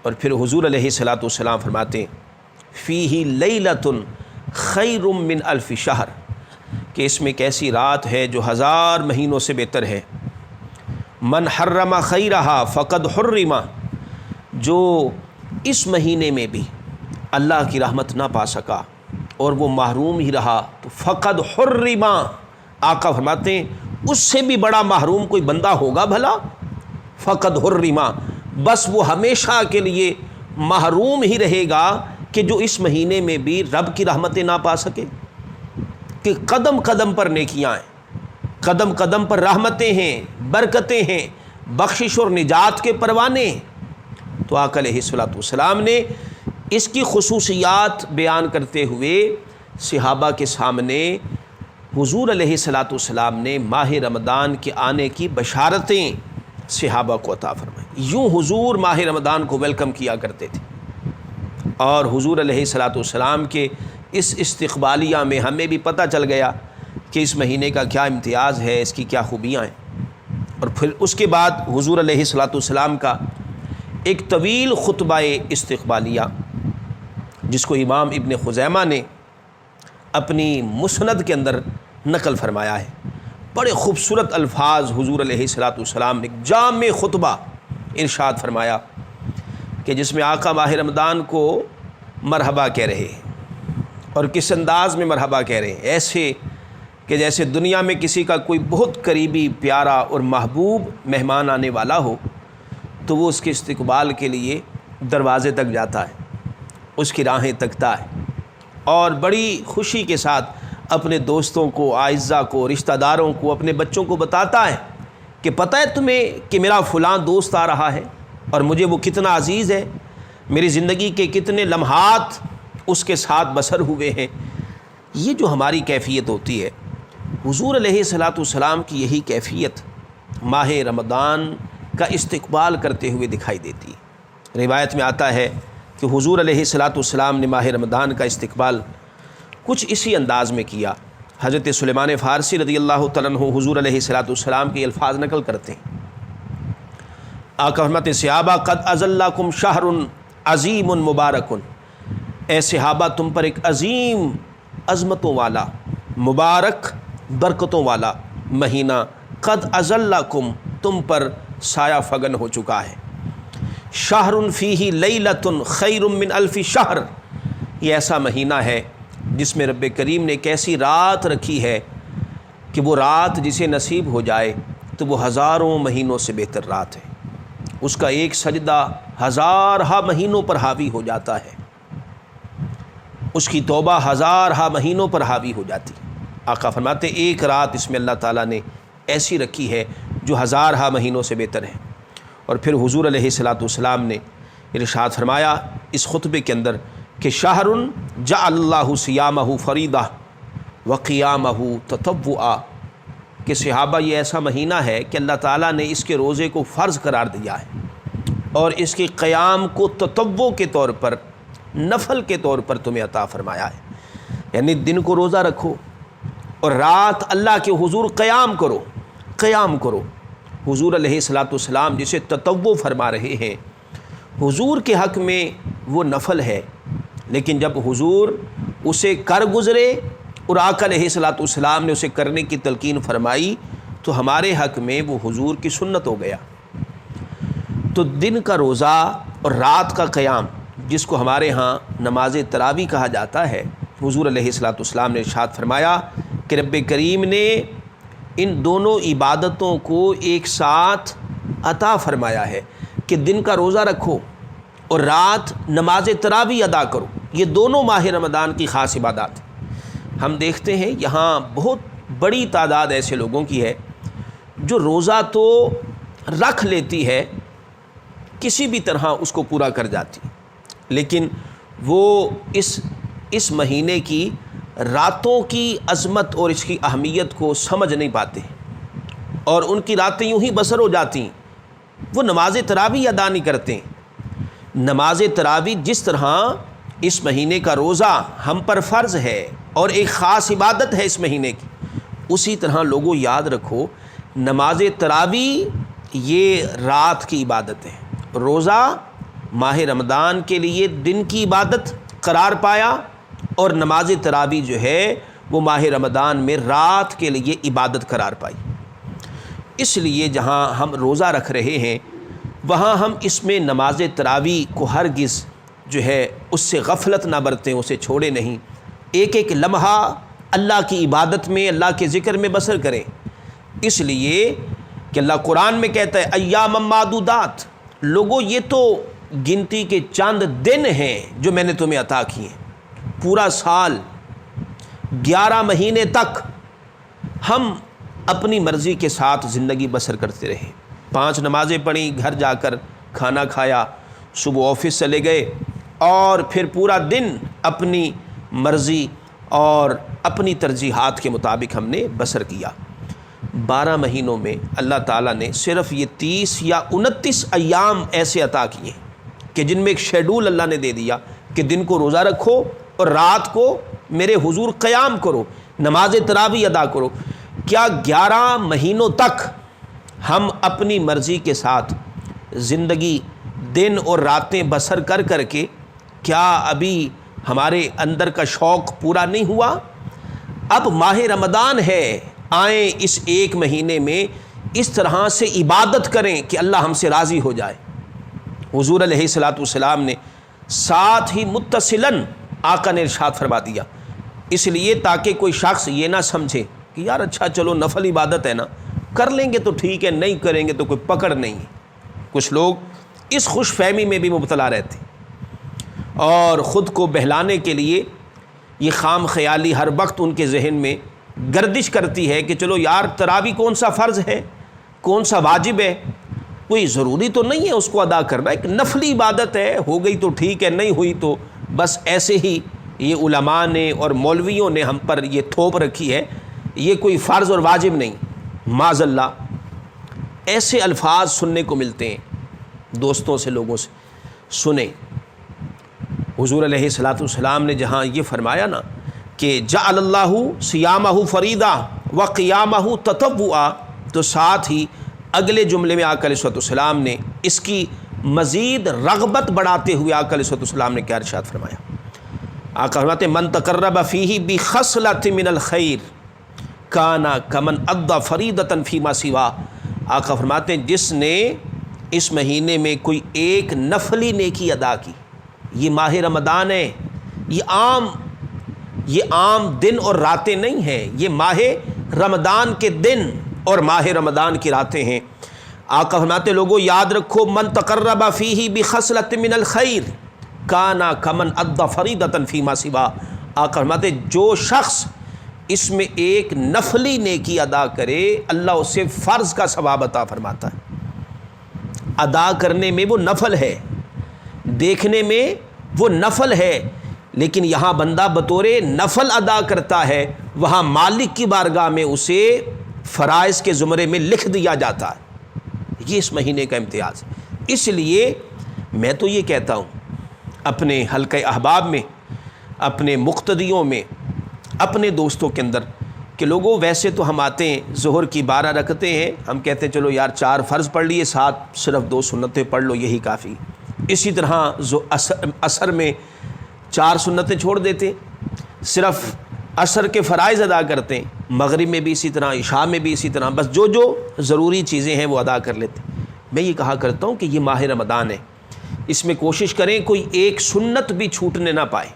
اور پھر حضور علیہ الصلوۃ والسلام فرماتے ہیں فیہ لیلۃ خیر من الف شہر، کہ اس میں ایک ایسی رات ہے جو 1000 مہینوں سے بہتر ہے۔ من حرم خیرہا فقد حرم، جو اس مہینے میں بھی اللہ کی رحمت نہ پا سکا اور وہ محروم ہی رہا تو فقد حرم، آقا فرماتے ہیں اس سے بھی بڑا محروم کوئی بندہ ہوگا بھلا؟ فقد حرم، بس وہ ہمیشہ کے لیے محروم ہی رہے گا کہ جو اس مہینے میں بھی رب کی رحمتیں نہ پا سکے، کہ قدم قدم پر نیکیاں ہیں، قدم قدم پر رحمتیں ہیں، برکتیں ہیں، بخشش اور نجات کے پروانے ہیں۔ تو آقا علیہ الصلوۃ والسلام نے اس کی خصوصیات بیان کرتے ہوئے صحابہ کے سامنے حضور علیہ الصلوۃ والسلام نے ماہ رمضان کے آنے کی بشارتیں صحابہ کو عطا فرمائیں۔ یوں حضور ماہ رمضان کو ویلکم کیا کرتے تھے، اور حضور علیہ الصلوۃ والسلام کے اس استقبالیہ میں ہمیں بھی پتہ چل گیا کہ اس مہینے کا کیا امتیاز ہے، اس کی کیا خوبیاں ہیں۔ اور پھر اس کے بعد حضور علیہ الصلوۃ والسلام کا ایک طویل خطبہ استقبالیہ، جس کو امام ابن خزیمہ نے اپنی مسند کے اندر نقل فرمایا ہے۔ بڑے خوبصورت الفاظ حضور علیہ الصلوۃ والسلام نے جامع خطبہ ارشاد فرمایا، کہ جس میں آقا ماہ رمضان کو مرحبا کہہ رہے ہیں، اور کس انداز میں مرحبا کہہ رہے ہیں، ایسے کہ جیسے دنیا میں کسی کا کوئی بہت قریبی پیارا اور محبوب مہمان آنے والا ہو تو وہ اس کے استقبال کے لیے دروازے تک جاتا ہے، اس کی راہیں تکتا ہے، اور بڑی خوشی کے ساتھ اپنے دوستوں کو، اعزاء کو، رشتہ داروں کو، اپنے بچوں کو بتاتا ہے کہ پتہ ہے تمہیں کہ میرا فلاں دوست آ رہا ہے اور مجھے وہ کتنا عزیز ہے، میری زندگی کے کتنے لمحات اس کے ساتھ بسر ہوئے ہیں۔ یہ جو ہماری کیفیت ہوتی ہے، حضور علیہ الصلوۃ والسلام کی یہی کیفیت ماہ رمضان کا استقبال کرتے ہوئے دکھائی دیتی ہے۔ روایت میں آتا ہے کہ حضور علیہ الصلوۃ والسلام نے ماہ رمضان کا استقبال کچھ اسی انداز میں کیا۔ حضرت سلیمان فارسی رضی اللہ تعالیٰ عنہ حضور علیہ الصلوۃ والسلام کے الفاظ نقل کرتے ہیں۔ آقا فرماتے ہیں صحابہ قد اذلکم شہر عظیم مبارک، اے صحابہ تم پر ایک عظیم عظمتوں والا، مبارک برکتوں والا مہینہ قد اذلکم تم پر سایہ فگن ہو چکا ہے۔ شہر فیہ لیلۃ خیر من الف شہر، یہ ایسا مہینہ ہے جس میں رب کریم نے ایک ایسی رات رکھی ہے کہ وہ رات جسے نصیب ہو جائے تو وہ ہزاروں مہینوں سے بہتر رات ہے، اس کا ایک سجدہ ہزارہا مہینوں پر حاوی ہو جاتا ہے، اس کی توبہ ہزارہا مہینوں پر حاوی ہو جاتی ہے۔ آقا فرماتے ایک رات اس میں اللہ تعالیٰ نے ایسی رکھی ہے جو ہزارہا مہینوں سے بہتر ہے۔ اور پھر حضور علیہ الصلوۃ والسلام نے ارشاد فرمایا اس خطبے کے اندر کہ شہر جعل اللہ صیامہ فریضہ وقیامہ تطوعا، کہ صحابہ یہ ایسا مہینہ ہے کہ اللہ تعالیٰ نے اس کے روزے کو فرض قرار دیا ہے اور اس کے قیام کو تطوع کے طور پر، نفل کے طور پر تمہیں عطا فرمایا ہے، یعنی دن کو روزہ رکھو اور رات اللہ کے حضور قیام کرو، قیام کرو۔ حضور علیہ الصلوۃ والسلام جسے تطوع فرما رہے ہیں، حضور کے حق میں وہ نفل ہے، لیکن جب حضور اسے کر گزرے اور آقا علیہ الصلوۃ والسلام نے اسے کرنے کی تلقین فرمائی تو ہمارے حق میں وہ حضور کی سنت ہو گیا۔ تو دن کا روزہ اور رات کا قیام، جس کو ہمارے ہاں نماز تراویح کہا جاتا ہے، حضور علیہ الصلوۃ والسلام نے ارشاد فرمایا کہ رب کریم نے ان دونوں عبادتوں کو ایک ساتھ عطا فرمایا ہے کہ دن کا روزہ رکھو اور رات نماز تراویح ادا کرو۔ یہ دونوں ماہ رمضان کی خاص عبادات ہیں۔ ہم دیکھتے ہیں یہاں بہت بڑی تعداد ایسے لوگوں کی ہے جو روزہ تو رکھ لیتی ہے، کسی بھی طرح اس کو پورا کر جاتی، لیکن وہ اس مہینے کی راتوں کی عظمت اور اس کی اہمیت کو سمجھ نہیں پاتے، اور ان کی راتیں یوں ہی بسر ہو جاتی ہیں، وہ نماز تراویح ادا نہیں کرتے۔ نماز تراویح جس طرح اس مہینے کا روزہ ہم پر فرض ہے اور ایک خاص عبادت ہے اس مہینے کی، اسی طرح لوگوں یاد رکھو نماز تراویح یہ رات کی عبادت ہے، روزہ ماہ رمضان کے لیے دن کی عبادت قرار پایا، اور نماز تراویح جو ہے وہ ماہ رمضان میں رات کے لیے عبادت قرار پائی۔ اس لیے جہاں ہم روزہ رکھ رہے ہیں وہاں ہم اس میں نماز تراویح کو ہرگز جو ہے اس سے غفلت نہ برتیں، اسے چھوڑے نہیں، ایک ایک لمحہ اللہ کی عبادت میں، اللہ کے ذکر میں بسر کریں۔ اس لیے کہ اللہ قرآن میں کہتا ہے ایام معدودات، لوگوں یہ تو گنتی کے چند دن ہیں جو میں نے تمہیں عطا کیے ہیں، پورا سال 11 مہینے تک ہم اپنی مرضی کے ساتھ زندگی بسر کرتے رہے، 5 نمازیں پڑھیں، گھر جا کر کھانا کھایا، صبح آفس چلے گئے، اور پھر پورا دن اپنی مرضی اور اپنی ترجیحات کے مطابق ہم نے بسر کیا۔ 12 مہینوں میں اللہ تعالیٰ نے صرف یہ 30 یا 29 ایام ایسے عطا کیے کہ جن میں ایک شیڈول اللہ نے دے دیا کہ دن کو روزہ رکھو اور رات کو میرے حضور قیام کرو، نماز تراویح ادا کرو۔ کیا 11 مہینوں تک ہم اپنی مرضی کے ساتھ زندگی دن اور راتیں بسر کر کر کے کیا ابھی ہمارے اندر کا شوق پورا نہیں ہوا؟ اب ماہ رمضان ہے، آئیں اس ایک مہینے میں اس طرح سے عبادت کریں کہ اللہ ہم سے راضی ہو جائے۔ حضور علیہ الصلاۃ والسلام نے ساتھ ہی متصلاً آقا نے ارشاد فرما دیا، اس لیے تاکہ کوئی شخص یہ نہ سمجھے کہ یار اچھا چلو نفل عبادت ہے نا، کر لیں گے تو ٹھیک ہے، نہیں کریں گے تو کوئی پکڑ نہیں ہے۔ کچھ لوگ اس خوش فہمی میں بھی مبتلا رہتے ہیں اور خود کو بہلانے کے لیے یہ خام خیالی ہر وقت ان کے ذہن میں گردش کرتی ہے کہ چلو یار تراویح کون سا فرض ہے، کون سا واجب ہے، کوئی ضروری تو نہیں ہے اس کو ادا کرنا، ایک نفلی عبادت ہے، ہو گئی تو ٹھیک ہے، نہیں ہوئی تو بس ایسے ہی یہ علماء نے اور مولویوں نے ہم پر یہ تھوپ رکھی ہے، یہ کوئی فرض اور واجب نہیں۔ معاذ اللہ ایسے الفاظ سننے کو ملتے ہیں دوستوں سے، لوگوں سے۔ سنیں حضور علیہ الصلاۃ والسلام نے جہاں یہ فرمایا نا کہ جعل اللہ صیامہ فریضہ و قیامہ تطوعا، تو ساتھ ہی اگلے جملے میں آقا علیہ الصلوۃ والسلام نے اس کی مزید رغبت بڑھاتے ہوئے آقا علیہ الصلوۃ والسلام نے کیا ارشاد فرمایا؟ آقا فرماتے ہیں من تقرب فیہ بخصلۃ من الخیر کان کمن ادى فریضۃ فیما سوا۔ آقا فرماتے ہیں جس نے اس مہینے میں کوئی ایک نفلی نیکی ادا کی، یہ ماہ رمضان ہے، یہ عام دن اور راتیں نہیں ہیں، یہ ماہ رمضان کے دن اور ماہ رمضان کی راتیں ہیں۔ آقا فرماتے لوگوں یاد رکھو من تقرب فیہ بخصلۃ من الخیر کان کمن ادى فریضۃ فیما سوا۔ آقا فرماتے جو شخص اس میں ایک نفلی نیکی ادا کرے اللہ اسے فرض کا ثواب عطا فرماتا ہے۔ ادا کرنے میں وہ نفل ہے، دیکھنے میں وہ نفل ہے، لیکن یہاں بندہ بطور نفل ادا کرتا ہے، وہاں مالک کی بارگاہ میں اسے فرائض کے زمرے میں لکھ دیا جاتا ہے۔ یہ اس مہینے کا امتیاز ہے۔ اس لیے میں تو یہ کہتا ہوں اپنے حلقہ احباب میں، اپنے مقتدیوں میں، اپنے دوستوں کے اندر کہ لوگوں ویسے تو ہم آتے ہیں ظہر کی 12 رکعتیں ہیں، ہم کہتے ہیں چلو یار 4 فرض پڑھ لیے، ساتھ صرف 2 سنتیں پڑھ لو، یہی کافی۔ اسی طرح عصر میں 4 سنتیں چھوڑ دیتے، صرف عصر کے فرائض ادا کرتے ہیں، مغرب میں بھی اسی طرح، عشاء میں بھی اسی طرح، بس جو ضروری چیزیں ہیں وہ ادا کر لیتے۔ میں یہ کہا کرتا ہوں کہ یہ ماہ رمضان ہے، اس میں کوشش کریں کوئی ایک سنت بھی چھوٹنے نہ پائے،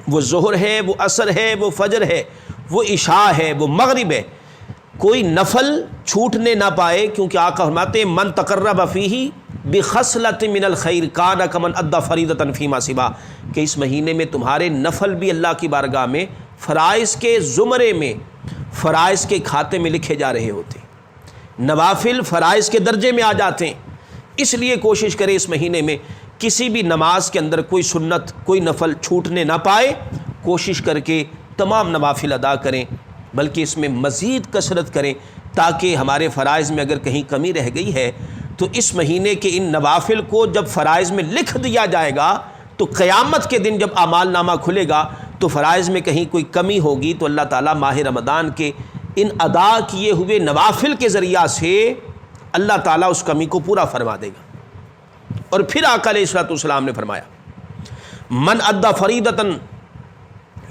وہ ظہر ہے، وہ عصر ہے، وہ فجر ہے، وہ عشاء ہے، وہ مغرب ہے، کوئی نفل چھوٹنے نہ پائے، کیونکہ آقا فرماتے ہیں من تقرب فیہ بخصلۃ من الخیر کان کمن ادى فریضۃ فیما سوا، کہ اس مہینے میں تمہارے نفل بھی اللہ کی بارگاہ میں فرائض کے زمرے میں، فرائض کے کھاتے میں لکھے جا رہے ہوتے ہیں، نوافل فرائض کے درجے میں آ جاتے ہیں۔ اس لیے کوشش کریں اس مہینے میں کسی بھی نماز کے اندر کوئی سنت، کوئی نفل چھوٹنے نہ پائے، کوشش کر کے تمام نوافل ادا کریں، بلکہ اس میں مزید کثرت کریں تاکہ ہمارے فرائض میں اگر کہیں کمی رہ گئی ہے تو اس مہینے کے ان نوافل کو جب فرائض میں لکھ دیا جائے گا تو قیامت کے دن جب اعمال نامہ کھلے گا تو فرائض میں کہیں کوئی کمی ہوگی تو اللہ تعالیٰ ماہ رمضان کے ان ادا کیے ہوئے نوافل کے ذریعہ سے اللہ تعالیٰ اس کمی کو پورا فرما دے گا۔ اور پھر آقا علیہ الصلوۃ والسلام نے فرمایا من ادا فریدتن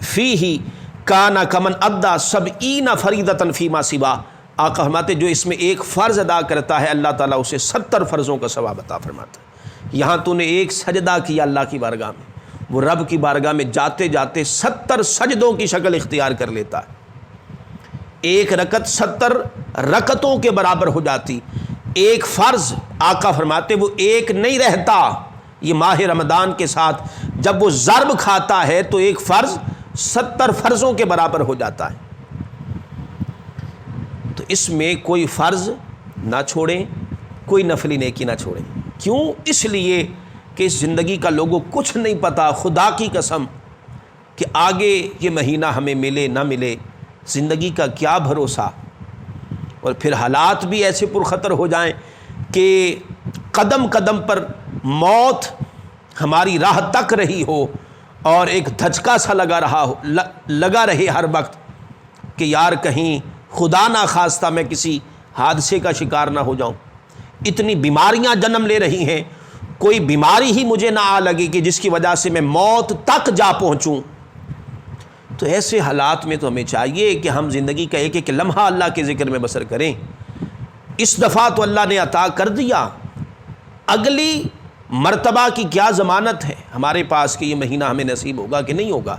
فیہ کان کمن ادا سبعین فریدتن فیما سوا، آقا فرماتے جو اس میں ایک فرض ادا کرتا ہے اللہ تعالیٰ اسے 70 فرضوں کا ثواب عطا فرماتا ہے۔ یہاں تو نے ایک سجدہ کیا اللہ کی بارگاہ میں، وہ رب کی بارگاہ میں جاتے جاتے 70 سجدوں کی شکل اختیار کر لیتا ہے۔ ایک رکعت 70 رکعتوں کے برابر ہو جاتی۔ ایک فرض آقا فرماتے وہ ایک نہیں رہتا۔ یہ ماہ رمضان کے ساتھ جب وہ ضرب کھاتا ہے تو ایک فرض 70 فرضوں کے برابر ہو جاتا ہے۔ تو اس میں کوئی فرض نہ چھوڑیں، کوئی نفلی نیکی نہ چھوڑیں۔ کیوں؟ اس لیے کہ اس زندگی کا لوگوں کچھ نہیں پتا، خدا کی قسم، کہ آگے یہ مہینہ ہمیں ملے نہ ملے، زندگی کا کیا بھروسہ۔ اور پھر حالات بھی ایسے پرخطر ہو جائیں کہ قدم قدم پر موت ہماری راہ تک رہی ہو اور ایک دھچکا سا لگا رہے ہر وقت کہ یار کہیں خدا نہ خواستہ میں کسی حادثے کا شکار نہ ہو جاؤں۔ اتنی بیماریاں جنم لے رہی ہیں، کوئی بیماری ہی مجھے نہ آ لگے کہ جس کی وجہ سے میں موت تک جا پہنچوں۔ تو ایسے حالات میں تو ہمیں چاہیے کہ ہم زندگی کا ایک ایک لمحہ اللہ کے ذکر میں بسر کریں۔ اس دفعہ تو اللہ نے عطا کر دیا، اگلی مرتبہ کی کیا ضمانت ہے ہمارے پاس کہ یہ مہینہ ہمیں نصیب ہوگا کہ نہیں ہوگا۔